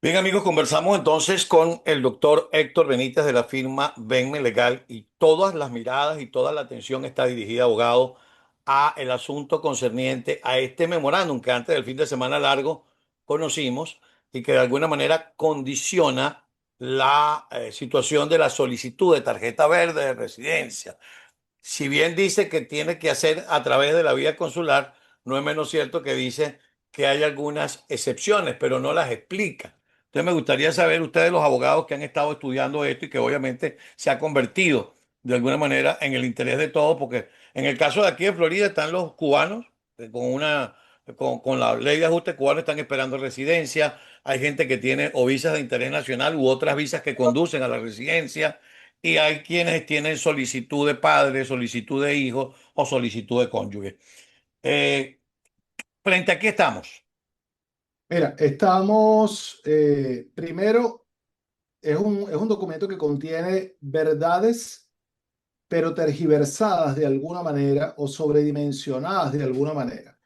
Bien, amigos, conversamos entonces con el doctor Héctor Benítez de la firma Venme Legal y todas las miradas y toda la atención está dirigida, abogado, a el asunto concerniente a este memorándum que antes del fin de semana largo conocimos y que de alguna manera condiciona la situación de la solicitud de tarjeta verde de residencia. Si bien dice que tiene que hacer a través de la vía consular, no es menos cierto que dice que hay algunas excepciones, pero no las explica. Entonces me gustaría saber, ustedes los abogados que han estado estudiando esto y que obviamente se ha convertido de alguna manera en el interés de todos, porque en el caso de aquí de Florida están los cubanos con la ley de ajuste cubano están esperando residencia. Hay gente que tiene o visas de interés nacional u otras visas que conducen a la residencia. Y hay quienes tienen solicitud de padre, solicitud de hijo o solicitud de cónyuge. Eh, Frente a aquí estamos. Mira, primero, es un documento que contiene verdades, pero tergiversadas de alguna manera o sobredimensionadas de alguna manera.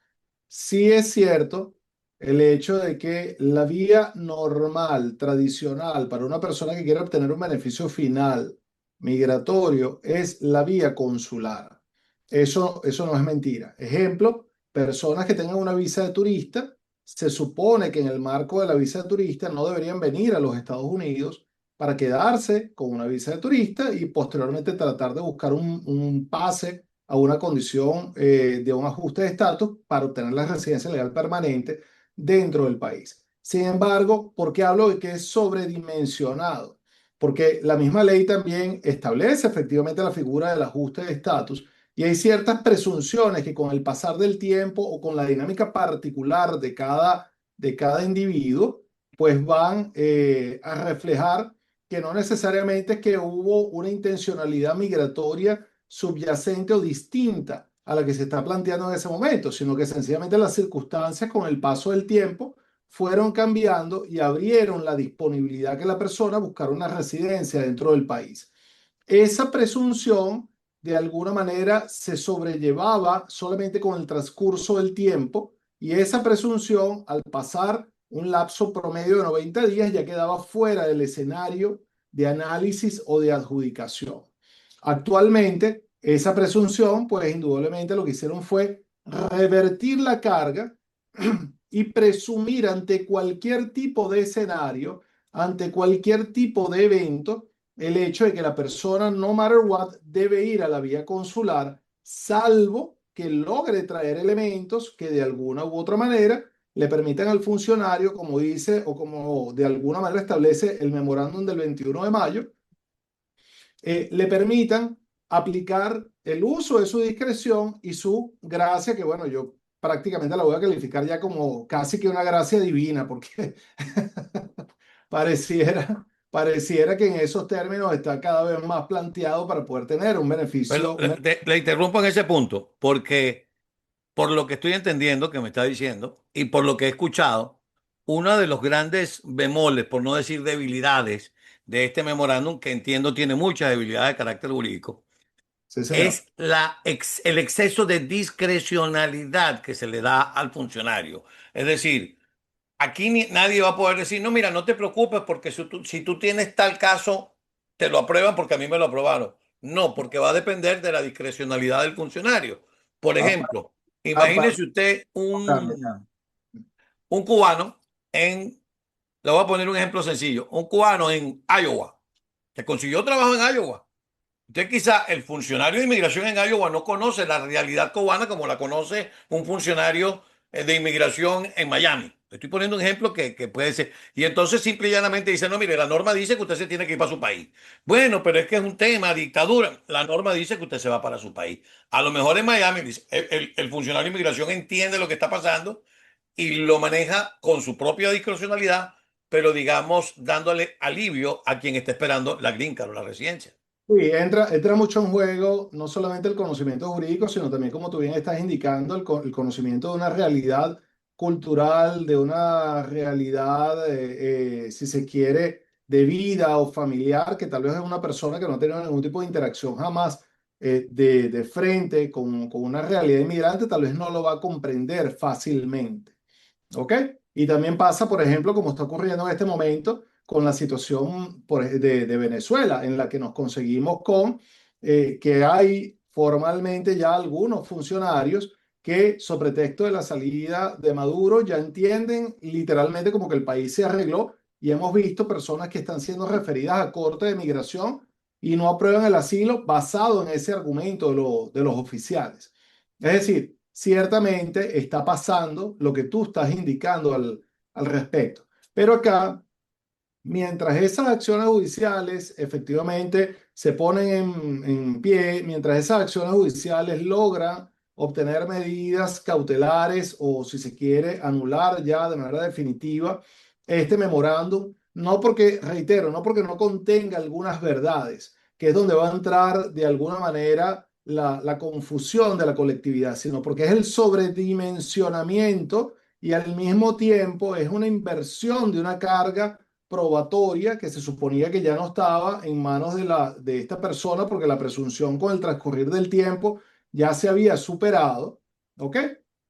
Sí es cierto el hecho de que la vía normal, tradicional, para una persona que quiere obtener un beneficio final migratorio es la vía consular. Eso no es mentira. Ejemplo, personas que tengan una visa de turista, se supone que en el marco de la visa de turista no deberían venir a los Estados Unidos para quedarse con una visa de turista y posteriormente tratar de buscar un pase a una condición de un ajuste de estatus para obtener la residencia legal permanente dentro del país. Sin embargo, ¿por qué hablo de que es sobredimensionado? Porque la misma ley también establece efectivamente la figura del ajuste de estatus y hay ciertas presunciones que con el pasar del tiempo o con la dinámica particular de cada individuo, pues van a reflejar que no necesariamente es que hubo una intencionalidad migratoria subyacente o distinta a la que se está planteando en ese momento, sino que sencillamente las circunstancias con el paso del tiempo fueron cambiando y abrieron la disponibilidad que la persona buscara una residencia dentro del país. Esa presunción de alguna manera se sobrellevaba solamente con el transcurso del tiempo y esa presunción al pasar un lapso promedio de 90 días ya quedaba fuera del escenario de análisis o de adjudicación. Actualmente, esa presunción, pues indudablemente lo que hicieron fue revertir la carga y presumir ante cualquier tipo de escenario, ante cualquier tipo de evento, el hecho de que la persona, no matter what, debe ir a la vía consular, salvo que logre traer elementos que de alguna u otra manera le permitan al funcionario, como dice o como de alguna manera establece el memorándum del 21 de mayo, le permitan aplicar el uso de su discreción y su gracia, que bueno, yo prácticamente la voy a calificar ya como casi que una gracia divina, porque pareciera que en esos términos está cada vez más planteado para poder tener un Pero beneficio. le interrumpo en ese punto, porque por lo que estoy entendiendo que me está diciendo y por lo que he escuchado, uno de los grandes bemoles, por no decir debilidades, de este memorándum, que entiendo tiene muchas debilidades de carácter jurídico, Sí, señor. es el exceso de discrecionalidad que se le da al funcionario. Es decir, aquí nadie va a poder decir, no, mira, no te preocupes porque si tú tienes tal caso, te lo aprueban porque a mí me lo aprobaron. No, porque va a depender de la discrecionalidad del funcionario. Por Aparte, ejemplo, aparte, imagínese usted cambia. un cubano le voy a poner un ejemplo sencillo, un cubano en Iowa, que consiguió trabajo en Iowa. Usted quizá el funcionario de inmigración en Iowa no conoce la realidad cubana como la conoce un funcionario de inmigración en Miami. Estoy poniendo un ejemplo que puede ser. Y entonces simple y llanamente dice, no, mire, la norma dice que usted se tiene que ir para su país. Bueno, pero es que es un tema, dictadura. La norma dice que usted se va para su país. A lo mejor en Miami, dice, el funcionario de inmigración entiende lo que está pasando y lo maneja con su propia discrecionalidad, pero digamos dándole alivio a quien está esperando la green card o la residencia. Sí, entra mucho en juego no solamente el conocimiento jurídico, sino también, como tú bien estás indicando, el conocimiento de una realidad cultural, de una realidad, si se quiere, de vida o familiar, que tal vez es una persona que no ha tenido ningún tipo de interacción jamás de frente con una realidad inmigrante, tal vez no lo va a comprender fácilmente. ¿Ok? Y también pasa, por ejemplo, como está ocurriendo en este momento con la situación de Venezuela, en la que nos conseguimos con que hay formalmente ya algunos funcionarios que, sobre pretexto de la salida de Maduro, ya entienden literalmente como que el país se arregló y hemos visto personas que están siendo referidas a Corte de Migración y no aprueban el asilo basado en ese argumento de los oficiales. Es decir, ciertamente está pasando lo que tú estás indicando al respecto. Pero acá, mientras esas acciones judiciales efectivamente se ponen en pie, mientras esas acciones judiciales logran obtener medidas cautelares o, si se quiere, anular ya de manera definitiva este memorándum, no porque, reitero, no porque no contenga algunas verdades, que es donde va a entrar de alguna manera la confusión de la colectividad, sino porque es el sobredimensionamiento y al mismo tiempo es una inversión de una carga probatoria que se suponía que ya no estaba en manos de esta persona porque la presunción con el transcurrir del tiempo ya se había superado, ¿ok?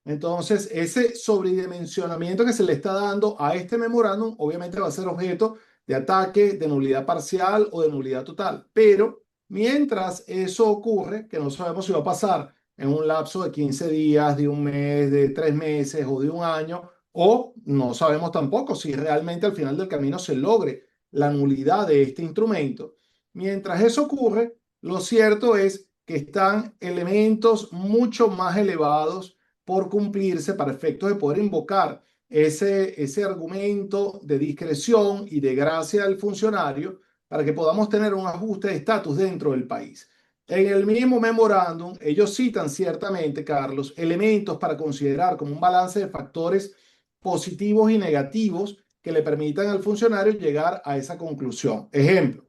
Entonces, ese sobredimensionamiento que se le está dando a este memorándum obviamente va a ser objeto de ataque, de nulidad parcial o de nulidad total. Pero mientras eso ocurre, que no sabemos si va a pasar en un lapso de 15 días, de un mes, de 3 meses o de un año, o no sabemos tampoco si realmente al final del camino se logre la nulidad de este instrumento. Mientras eso ocurre, lo cierto es que están elementos mucho más elevados por cumplirse para efectos de poder invocar ese argumento de discreción y de gracia del funcionario para que podamos tener un ajuste de estatus dentro del país. En el mismo memorándum, ellos citan ciertamente, Carlos, elementos para considerar como un balance de factores positivos y negativos que le permitan al funcionario llegar a esa conclusión. Ejemplo,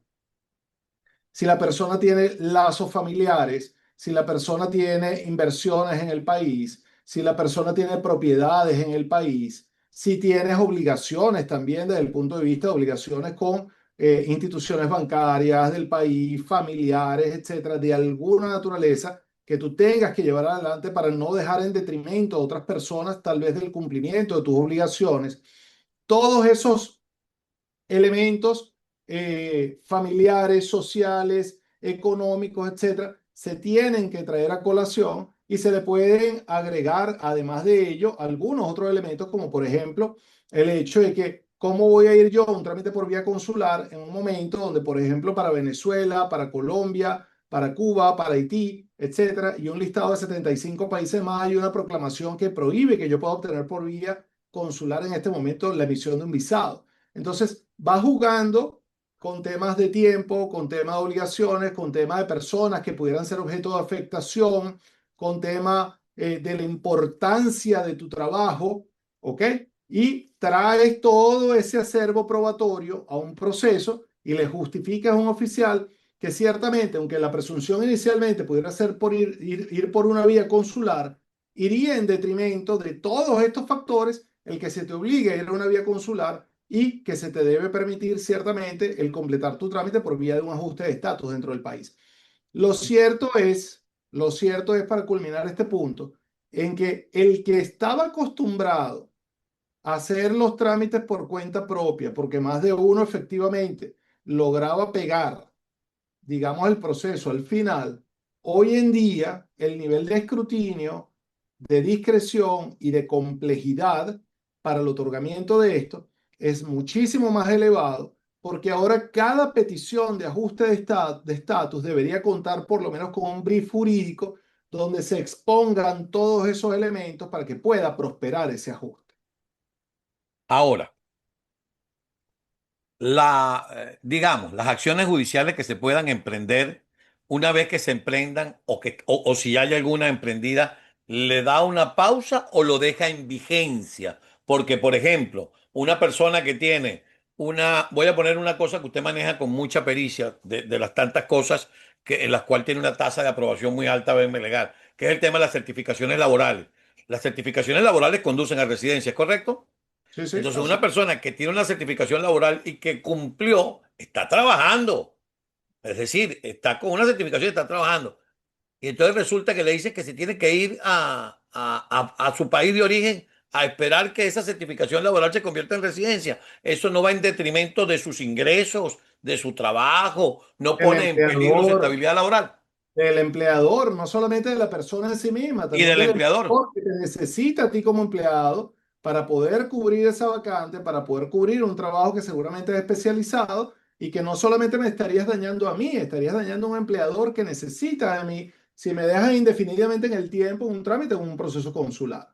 si la persona tiene lazos familiares, si la persona tiene inversiones en el país, si la persona tiene propiedades en el país, si tienes obligaciones también desde el punto de vista de obligaciones con instituciones bancarias del país, familiares, etcétera, de alguna naturaleza que tú tengas que llevar adelante para no dejar en detrimento a otras personas tal vez del cumplimiento de tus obligaciones. Todos esos elementos familiares, sociales, económicos, etcétera, se tienen que traer a colación y se le pueden agregar, además de ello, algunos otros elementos, como por ejemplo el hecho de que cómo voy a ir yo a un trámite por vía consular en un momento donde, por ejemplo, para Venezuela, para Colombia, para Cuba, para Haití, etcétera, y un listado de 75 países más, hay una proclamación que prohíbe que yo pueda obtener por vía consular en este momento la emisión de un visado. Entonces, va jugando con temas de tiempo, con temas de obligaciones, con temas de personas que pudieran ser objeto de afectación, con temas de la importancia de tu trabajo, ¿ok? Y traes todo ese acervo probatorio a un proceso y le justificas a un oficial que ciertamente, aunque la presunción inicialmente pudiera ser por ir por una vía consular, iría en detrimento de todos estos factores el que se te obligue a ir a una vía consular y que se te debe permitir ciertamente el completar tu trámite por vía de un ajuste de estatus dentro del país. Lo cierto es, lo cierto es para culminar este punto, en que el que estaba acostumbrado a hacer los trámites por cuenta propia, porque más de uno efectivamente lograba pegar, digamos, el proceso al final, hoy en día el nivel de escrutinio, de discreción y de complejidad para el otorgamiento de esto es muchísimo más elevado porque ahora cada petición de ajuste de estatus debería contar por lo menos con un brief jurídico donde se expongan todos esos elementos para que pueda prosperar ese ajuste. Ahora, digamos, las acciones judiciales que se puedan emprender una vez que se emprendan o si hay alguna emprendida, ¿le da una pausa o lo deja en vigencia? Porque, por ejemplo, una persona que tiene voy a poner una cosa que usted maneja con mucha pericia, de las tantas cosas en las cuales tiene una tasa de aprobación muy alta, BM Legal, que es el tema de las certificaciones laborales. Las certificaciones laborales conducen a residencia, ¿es correcto? Sí, sí, Entonces, una así. persona que tiene una certificación laboral y que cumplió, está trabajando. Es decir, está con una certificación y está trabajando. Y entonces resulta que le dicen que se tiene que ir a su país de origen a esperar que esa certificación laboral se convierta en residencia. Eso no va en detrimento de sus ingresos, de su trabajo, no El pone en peligro su empleador, estabilidad laboral. del empleador, no solamente de la persona en sí misma, Y también del del empleador. empleador que te necesita a ti como empleado para poder cubrir esa vacante, para poder cubrir un trabajo que seguramente es especializado y que no solamente me estarías dañando a mí, estarías dañando a un empleador que necesita de mí si me dejas indefinidamente en el tiempo un trámite o un proceso consular.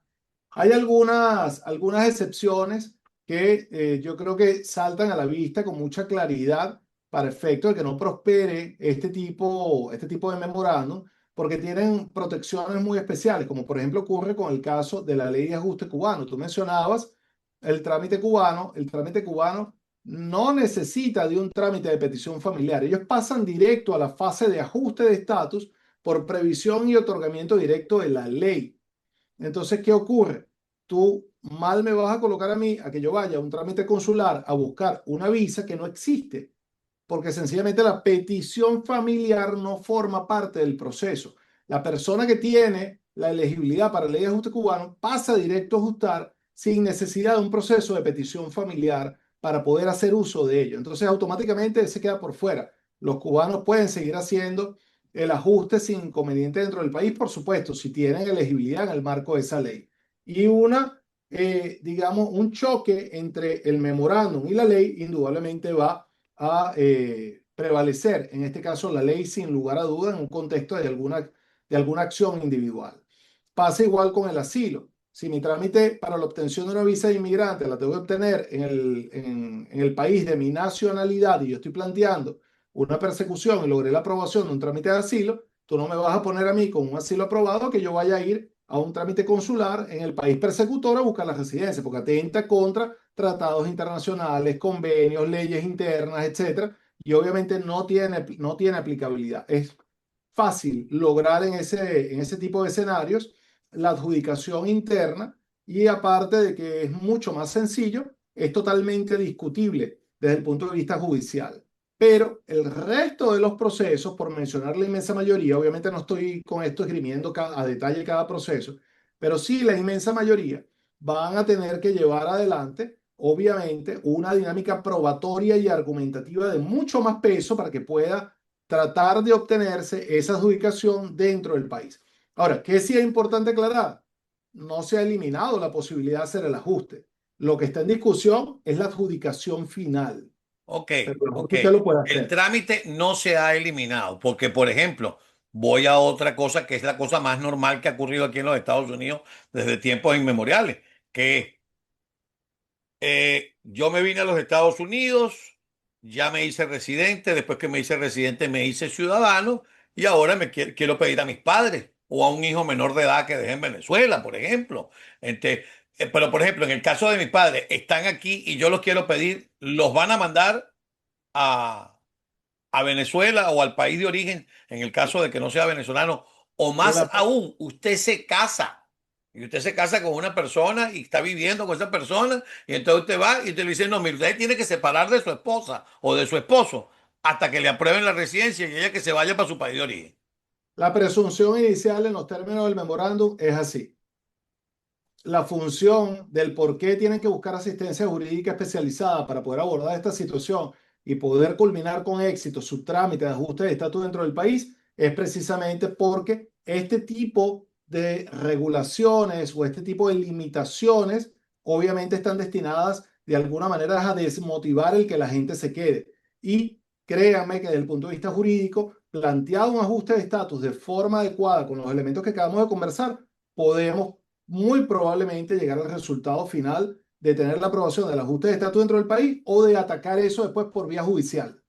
Hay algunas excepciones que yo creo que saltan a la vista con mucha claridad para efecto de que no prospere este tipo de memorándum, porque tienen protecciones muy especiales, como por ejemplo ocurre con el caso de la ley de ajuste cubano. Tú mencionabas el trámite cubano no necesita de un trámite de petición familiar. Ellos pasan directo a la fase de ajuste de estatus por previsión y otorgamiento directo de la ley. Entonces, ¿qué ocurre? Tú mal me vas a colocar a mí a que yo vaya a un trámite consular a buscar una visa que no existe, porque sencillamente la petición familiar no forma parte del proceso. La persona que tiene la elegibilidad para la ley de ajuste cubano pasa directo a ajustar sin necesidad de un proceso de petición familiar para poder hacer uso de ello. Entonces, automáticamente se queda por fuera. Los cubanos pueden seguir haciendo el ajuste sin inconveniente dentro del país, por supuesto, si tienen elegibilidad en el marco de esa ley. Y digamos, un choque entre el memorándum y la ley indudablemente va a prevalecer, en este caso la ley sin lugar a duda en un contexto de alguna acción individual. Pasa igual con el asilo. Si mi trámite para la obtención de una visa de inmigrante la tengo que obtener en el país de mi nacionalidad y yo estoy planteando una persecución y logré la aprobación de un trámite de asilo, tú no me vas a poner a mí con un asilo aprobado que yo vaya a ir a un trámite consular en el país persecutor a buscar la residencia, porque atenta contra tratados internacionales, convenios, leyes internas, etcétera, y obviamente no tiene aplicabilidad. Es fácil lograr en ese tipo de escenarios la adjudicación interna y aparte de que es mucho más sencillo, es totalmente discutible desde el punto de vista judicial. Pero el resto de los procesos, por mencionar la inmensa mayoría, obviamente no estoy con esto esgrimiendo a detalle cada proceso, pero sí la inmensa mayoría van a tener que llevar adelante, obviamente, una dinámica probatoria y argumentativa de mucho más peso para que pueda tratar de obtenerse esa adjudicación dentro del país. Ahora, ¿qué sí es importante aclarar? No se ha eliminado la posibilidad de hacer el ajuste. Lo que está en discusión es la adjudicación final, Ok, pero el ok. ajuste usted lo puede El hacer. trámite no se ha eliminado, porque, por ejemplo, voy a otra cosa que es la cosa más normal que ha ocurrido aquí en los Estados Unidos desde tiempos inmemoriales, que yo me vine a los Estados Unidos, ya me hice residente, después que me hice residente me hice ciudadano y ahora quiero pedir a mis padres o a un hijo menor de edad que deje en Venezuela, por ejemplo. Este, pero, por ejemplo, en el caso de mis padres, están aquí y yo los quiero pedir, los van a mandar a, a Venezuela o al país de origen, en el caso de que no sea venezolano, o más La, aún, usted se casa. Y usted se casa con una persona y está viviendo con esa persona, y entonces usted va y usted le dice, no, mire, usted tiene que separar de su esposa o de su esposo hasta que le aprueben la residencia y ella que se vaya para su país de origen. la presunción inicial en los términos del memorándum es así. La función del por qué tienen que buscar asistencia jurídica especializada para poder abordar esta situación y poder culminar con éxito su trámite de ajuste de estatus dentro del país es precisamente porque este tipo de regulaciones o este tipo de limitaciones obviamente están destinadas de alguna manera a desmotivar el que la gente se quede. Y créanme que desde el punto de vista jurídico, planteado un ajuste de estatus de forma adecuada con los elementos que acabamos de conversar, podemos muy probablemente llegar al resultado final de tener la aprobación del ajuste de estatus dentro del país o de atacar eso después por vía judicial.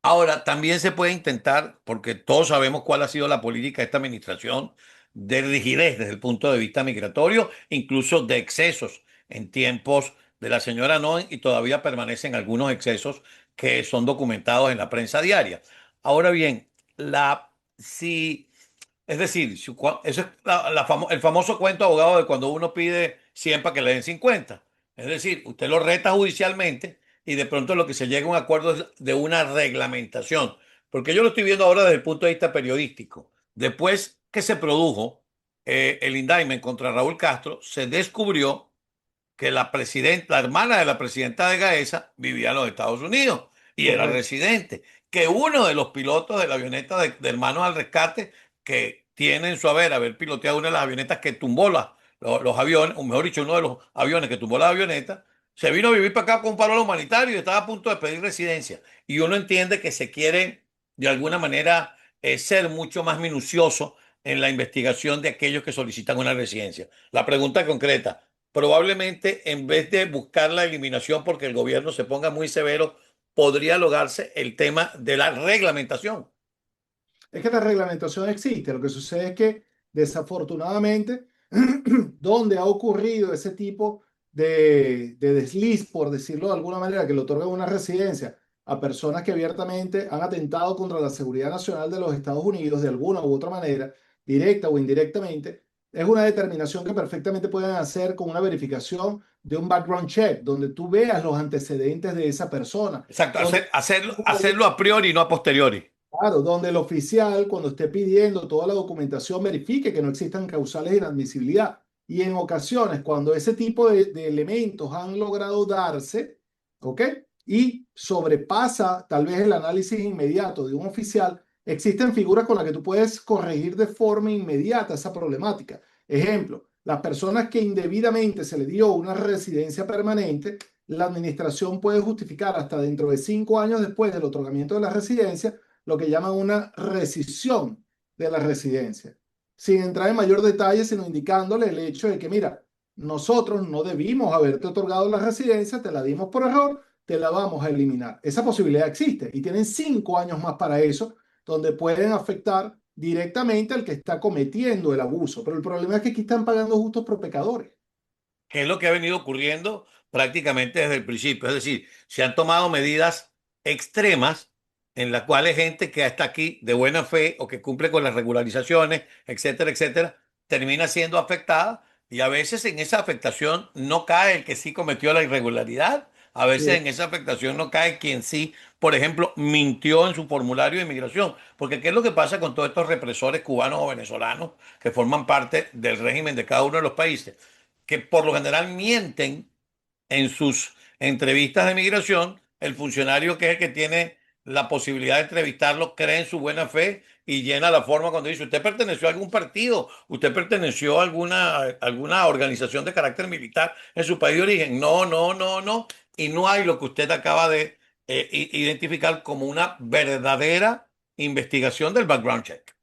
Ahora, también se puede intentar, porque todos sabemos cuál ha sido la política de esta administración, de rigidez desde el punto de vista migratorio, incluso de excesos en tiempos de la señora Noen y todavía permanecen algunos excesos que son documentados en la prensa diaria. Ahora bien, si es decir, eso es el famoso cuento abogado de cuando uno pide 100 para que le den 50. Es decir, usted lo reta judicialmente y de pronto lo que se llega a un acuerdo es de una reglamentación. Porque yo lo estoy viendo ahora desde el punto de vista periodístico. Después que se produjo el indictment contra Raúl Castro, se descubrió que la hermana de la presidenta de Gaesa vivía en los Estados Unidos y era Correcto. residente. Que uno de los pilotos de la avioneta de Hermanos al Rescate, que tiene en su haber piloteado una de las avionetas que tumbó los aviones, o mejor dicho, uno de los aviones que tumbó la avioneta, se vino a vivir para acá con un paro humanitario y estaba a punto de pedir residencia. Y uno entiende que se quiere, de alguna manera, ser mucho más minucioso en la investigación de aquellos que solicitan una residencia. La pregunta concreta. Probablemente en vez de buscar la eliminación porque el gobierno se ponga muy severo, podría lograrse el tema de la reglamentación. Es que la reglamentación existe. Lo que sucede es que desafortunadamente, donde ha ocurrido ese tipo de desliz, por decirlo de alguna manera, que le otorgan una residencia a personas que abiertamente han atentado contra la seguridad nacional de los Estados Unidos de alguna u otra manera, directa o indirectamente, es una determinación que perfectamente pueden hacer con una verificación de un background check, donde tú veas los antecedentes de esa persona, Exacto, donde hacerlo a priori y no a posteriori. claro, donde el oficial, cuando esté pidiendo toda la documentación, verifique que no existan causales de inadmisibilidad. Y en ocasiones, cuando ese tipo de elementos han logrado darse, ¿ok? Y sobrepasa tal vez el análisis inmediato de un oficial, existen figuras con las que tú puedes corregir de forma inmediata esa problemática. Ejemplo, las personas que indebidamente se le dio una residencia permanente, la administración puede justificar hasta dentro de 5 años después del otorgamiento de la residencia lo que llaman una rescisión de la residencia, sin entrar en mayor detalle, sino indicándole el hecho de que, mira, nosotros no debimos haberte otorgado la residencia, te la dimos por error, te la vamos a eliminar. Esa posibilidad existe y tienen 5 años más para eso, donde pueden afectar directamente al que está cometiendo el abuso. Pero el problema es que aquí están pagando justos por pecadores. Que es lo que ha venido ocurriendo prácticamente desde el principio. Es decir, se han tomado medidas extremas en las cuales gente que está aquí de buena fe o que cumple con las regularizaciones, etcétera, etcétera, termina siendo afectada y a veces en esa afectación no cae el que sí cometió la irregularidad. A Así veces es. en esa afectación no cae quien sí, por ejemplo, mintió en su formulario de inmigración. Porque ¿qué es lo que pasa con todos estos represores cubanos o venezolanos que forman parte del régimen de cada uno de los países? Que por lo general mienten en sus entrevistas de migración. El funcionario que es el que tiene la posibilidad de entrevistarlo cree en su buena fe y llena la forma cuando dice, usted perteneció a algún partido, usted perteneció a alguna organización de carácter militar en su país de origen. No, no, no, no. Y no hay lo que usted acaba de identificar como una verdadera investigación del background check.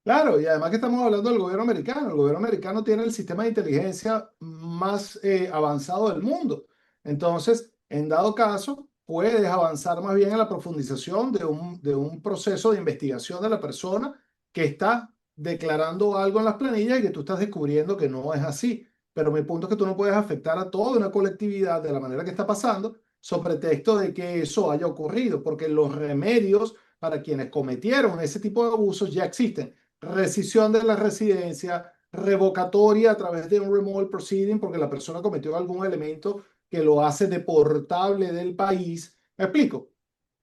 Claro, y además que estamos hablando del gobierno americano. El gobierno americano tiene el sistema de inteligencia más avanzado del mundo. Entonces, en dado caso, puedes avanzar más bien en la profundización de un proceso de investigación de la persona que está declarando algo en las planillas y que tú estás descubriendo que no es así. Pero mi punto es que tú no puedes afectar a toda una colectividad de la manera que está pasando, sobre pretexto de que eso haya ocurrido, porque los remedios para quienes cometieron ese tipo de abusos ya existen: rescisión de la residencia, revocatoria a través de un removal proceeding porque la persona cometió algún elemento que lo hace deportable del país. ¿Me explico?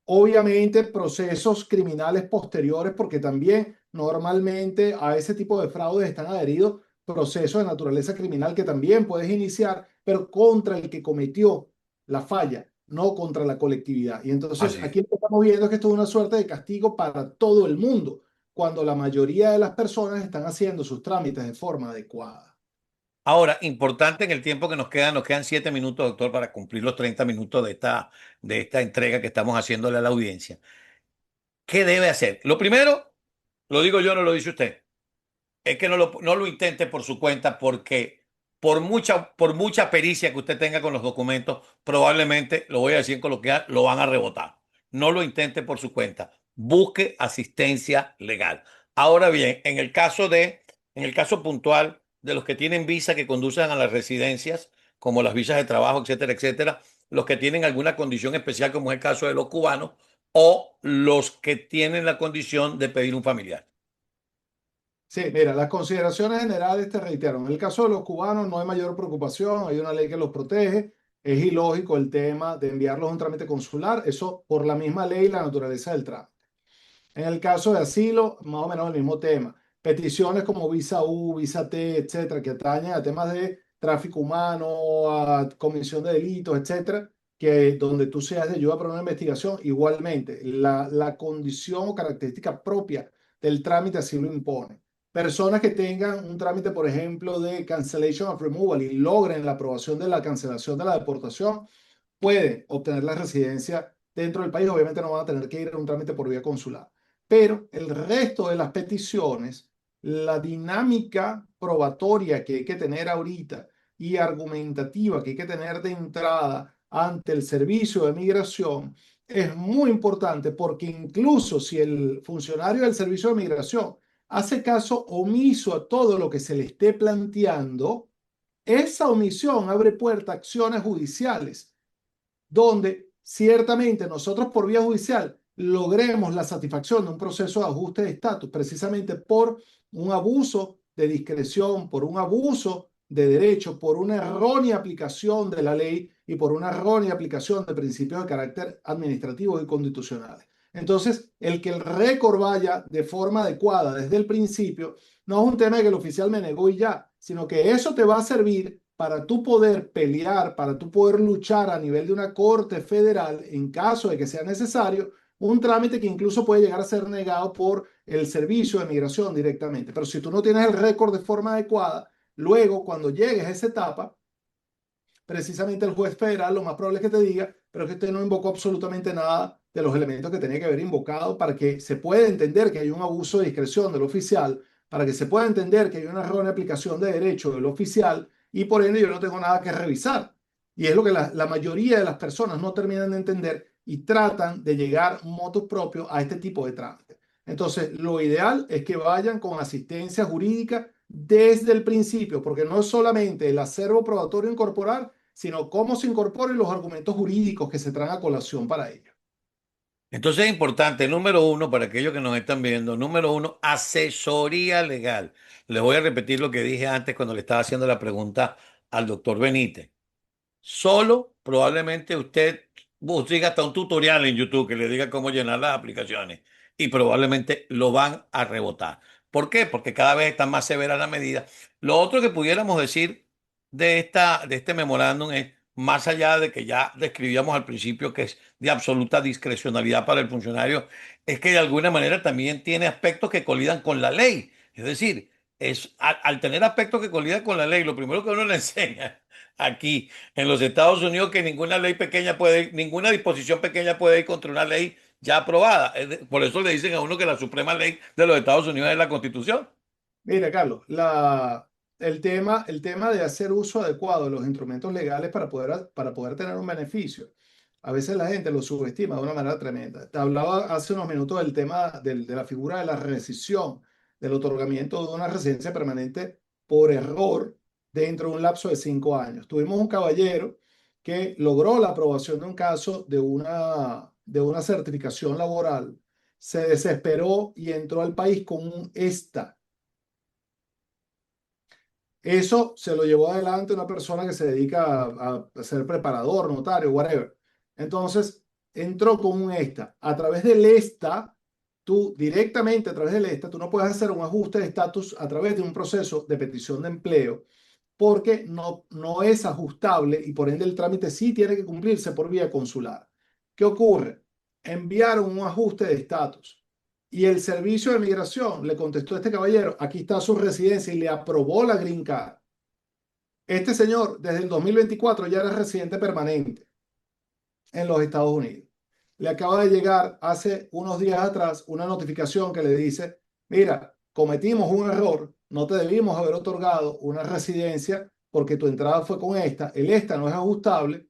Obviamente procesos criminales posteriores porque también normalmente a ese tipo de fraudes están adheridos procesos de naturaleza criminal que también puedes iniciar, pero contra el que cometió la falla, no contra la colectividad. Y entonces Así es. aquí lo que estamos viendo es que esto es una suerte de castigo para todo el mundo, cuando la mayoría de las personas están haciendo sus trámites de forma adecuada. Ahora, importante en el tiempo que nos quedan 7 minutos, doctor, para cumplir los 30 minutos de esta entrega que estamos haciéndole a la audiencia. ¿Qué debe hacer? Lo primero, lo digo yo, no lo dice usted, es que no lo intente por su cuenta porque por mucha pericia que usted tenga con los documentos, probablemente, lo voy a decir en coloquial, lo van a rebotar. No lo intente por su cuenta. Busque asistencia legal. Ahora bien, en el caso puntual de los que tienen visa que conducen a las residencias, como las visas de trabajo, etcétera, etcétera, los que tienen alguna condición especial, como es el caso de los cubanos, o los que tienen la condición de pedir un familiar. Sí, mira, las consideraciones generales te reitero. En el caso de los cubanos no hay mayor preocupación, hay una ley que los protege. Es ilógico el tema de enviarlos a un trámite consular, eso por la misma ley y la naturaleza del trámite. En el caso de asilo, más o menos el mismo tema. peticiones como visa U, visa T, etcétera, que atañen a temas de tráfico humano, a comisión de delitos, etcétera, que donde tú seas de ayuda para una investigación, igualmente, la condición o característica propia del trámite así lo impone. Personas que tengan un trámite, por ejemplo, de cancellation of removal y logren la aprobación de la cancelación de la deportación, pueden obtener la residencia dentro del país. Obviamente no van a tener que ir a un trámite por vía consular. Pero el resto de las peticiones, la dinámica probatoria que hay que tener ahorita y argumentativa que hay que tener de entrada ante el servicio de migración es muy importante, porque incluso si el funcionario del servicio de migración hace caso omiso a todo lo que se le esté planteando, esa omisión abre puerta a acciones judiciales donde ciertamente nosotros por vía judicial logremos la satisfacción de un proceso de ajuste de estatus precisamente por un abuso de discreción, por un abuso de derecho, por una errónea aplicación de la ley y por una errónea aplicación de principios de carácter administrativo y constitucionales. Entonces, el que el récord vaya de forma adecuada desde el principio no es un tema de que el oficial me negó y ya, sino que eso te va a servir para tú poder pelear, para tú poder luchar a nivel de una corte federal en caso de que sea necesario, un trámite que incluso puede llegar a ser negado por el servicio de migración directamente. Pero si tú no tienes el récord de forma adecuada, luego cuando llegues a esa etapa, precisamente el juez federal lo más probable es que te diga, pero es que usted no invocó absolutamente nada de los elementos que tenía que haber invocado para que se pueda entender que hay un abuso de discreción del oficial, para que se pueda entender que hay una errónea aplicación de derecho del oficial y por ende yo no tengo nada que revisar. Y es lo que la mayoría de las personas no terminan de entender y tratan de llegar motus propio a este tipo de trámites. Entonces, lo ideal es que vayan con asistencia jurídica desde el principio, porque no es solamente el acervo probatorio incorporar, sino cómo se incorporan los argumentos jurídicos que se traen a colación para ello. Entonces es importante, número uno, para aquellos que nos están viendo, número uno, asesoría legal. Les voy a repetir lo que dije antes cuando le estaba haciendo la pregunta al doctor Benítez. Solo probablemente usted busque hasta un tutorial en YouTube que le diga cómo llenar las aplicaciones y probablemente lo van a rebotar. ¿Por qué? Porque cada vez están más severas las medidas. Lo otro que pudiéramos decir de este memorándum es, más allá de que ya describíamos al principio que es de absoluta discrecionalidad para el funcionario, es que de alguna manera también tiene aspectos que colidan con la ley. Es decir, al tener aspectos que colidan con la ley, lo primero que uno le enseña aquí en los Estados Unidos que ninguna ley pequeña puede, ninguna disposición pequeña puede ir contra una ley ya aprobada. Por eso le dicen a uno que la suprema ley de los Estados Unidos es la Constitución. Mira, Carlos, el tema de hacer uso adecuado de los instrumentos legales para poder tener un beneficio, a veces la gente lo subestima de una manera tremenda. Te hablaba hace unos minutos del tema de la figura de la rescisión, del otorgamiento de una residencia permanente por error dentro de un lapso de 5 años. Tuvimos un caballero que logró la aprobación de un caso de una certificación laboral, se desesperó y entró al país con un ESTA. Eso se lo llevó adelante una persona que se dedica a ser preparador, notario, whatever. Entonces, entró con un ESTA. A través del ESTA, tú directamente a través del ESTA, tú no puedes hacer un ajuste de estatus a través de un proceso de petición de empleo porque no es ajustable y por ende el trámite sí tiene que cumplirse por vía consular. ¿Qué ocurre? Enviaron un ajuste de estatus y el servicio de migración le contestó a este caballero, aquí está su residencia y le aprobó la Green Card. Este señor desde el 2024 ya era residente permanente en los Estados Unidos. Le acaba de llegar hace unos días atrás una notificación que le dice, mira, cometimos un error, no te debimos haber otorgado una residencia porque tu entrada fue con esta, el esta no es ajustable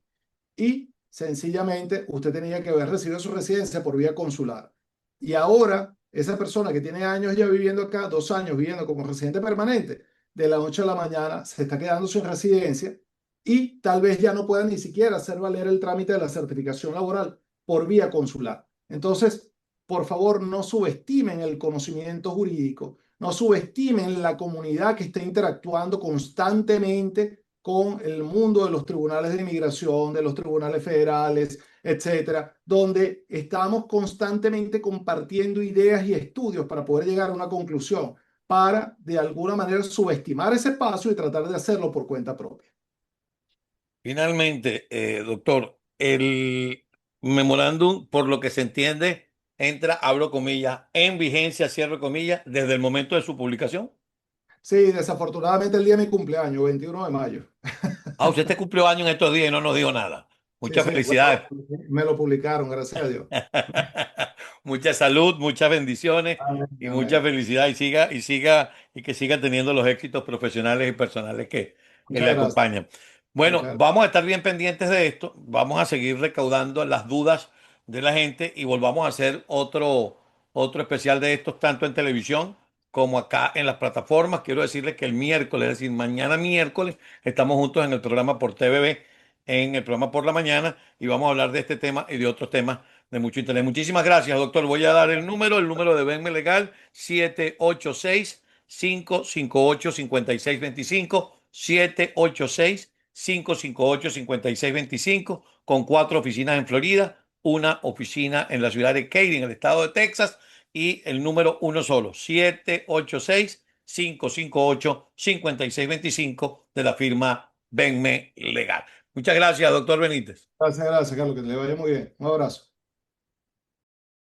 y sencillamente usted tenía que haber recibido su residencia por vía consular. Y ahora, esa persona que tiene años ya viviendo acá, 2 años viviendo como residente permanente, de la noche a la mañana se está quedando sin residencia y tal vez ya no pueda ni siquiera hacer valer el trámite de la certificación laboral por vía consular. Entonces, por favor, no subestimen el conocimiento jurídico, no subestimen la comunidad que está interactuando constantemente con el mundo de los tribunales de inmigración, de los tribunales federales, etcétera, donde estamos constantemente compartiendo ideas y estudios para poder llegar a una conclusión. para de alguna manera subestimar ese paso y tratar de hacerlo por cuenta propia. Finalmente, doctor, el memorándum, por lo que se entiende, entra, abro comillas, en vigencia, cierro comillas, desde el momento de su publicación. Sí, desafortunadamente el día de mi cumpleaños, 21 de mayo. Ah, usted te cumplió año en estos días y no nos dijo nada. Sí, Muchas sí, bueno, felicidades. me lo publicaron, gracias a Dios. Mucha salud, muchas bendiciones Amén, y mucha amén. felicidad y que siga teniendo los éxitos profesionales y personales que le Muchas gracias. acompañan. Bueno, Muchas gracias. vamos a estar bien pendientes de esto, vamos a seguir recaudando las dudas de la gente y volvamos a hacer otro especial de estos, tanto en televisión como acá en las plataformas. Quiero decirles que el miércoles, es decir, mañana miércoles, estamos juntos en el programa por TVB, en el programa por la mañana, y vamos a hablar de este tema y de otros temas de mucho interés. Muchísimas gracias, doctor. Voy a dar el número de Benme Legal, 786-558-5625, 786-558-5625, con 4 oficinas en Florida, una oficina en la ciudad de Katy, en el estado de Texas, y el número uno solo, 786-558-5625, de la firma Benme Legal. Muchas gracias, doctor Benítez. Gracias, gracias, Carlos, que le vaya muy bien. Un abrazo.